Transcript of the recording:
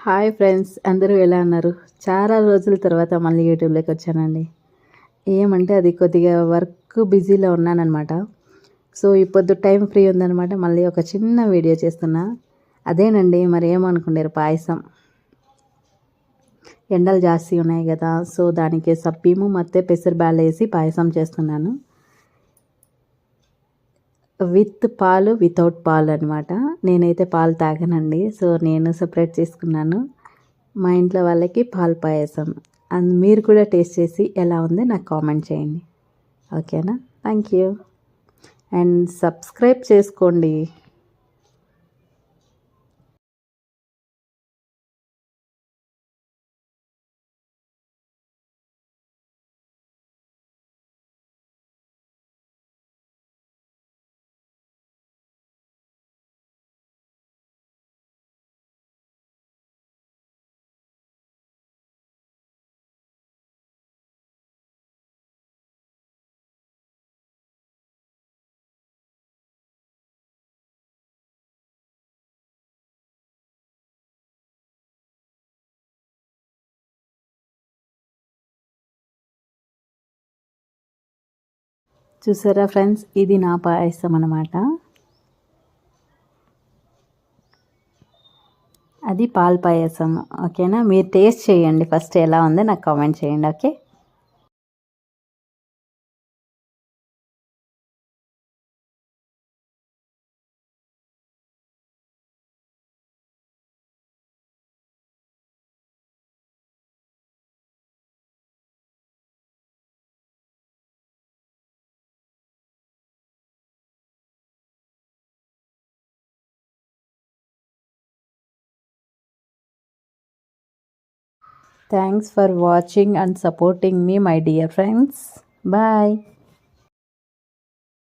Hi friends, అందరూ ఎలా ఉన్నారు? చాలా రోజుల తర్వాత మళ్ళీ యూట్యూబ్లోకి వచ్చానండి. ఏమంటే అది కొద్దిగా వర్క్ బిజీలో ఉన్నానన్నమాట. సో ఇప్పుడు టైం ఫ్రీ ఉందన్నమాట. మళ్ళీ ఒక చిన్న వీడియో చేస్తున్నా. అదేనండి, మరి ఏమనుకున్నారు, పాయసం. ఎండలు జాస్తి ఉన్నాయి కదా, సో దానికి సబ్బీము ಮತ್ತು పెసర బ్యాళ్ళు వేసి పాయసం చేస్తున్నాను. విత్ పాలు, వితౌట్ పాలు అనమాట. నేనైతే పాలు తాగనండి, సో నేను సపరేట్ చేసుకున్నాను. మా ఇంట్లో వాళ్ళకి పాలు పాయసం. అండ్ మీరు కూడా టేస్ట్ చేసి ఎలా ఉంది నాకు కామెంట్ చేయండి, ఓకేనా? Thank you. అండ్ సబ్స్క్రైబ్ చేసుకోండి. చూసారా ఫ్రెండ్స్, ఇది నా పాయసం అన్నమాట. అది పాల పాయసం, ఓకేనా? మీరు టేస్ట్ చేయండి, ఫస్ట్ ఎలా ఉందో నాకు కామెంట్ చేయండి, okay? Thanks for watching and supporting me, my dear friends. Bye.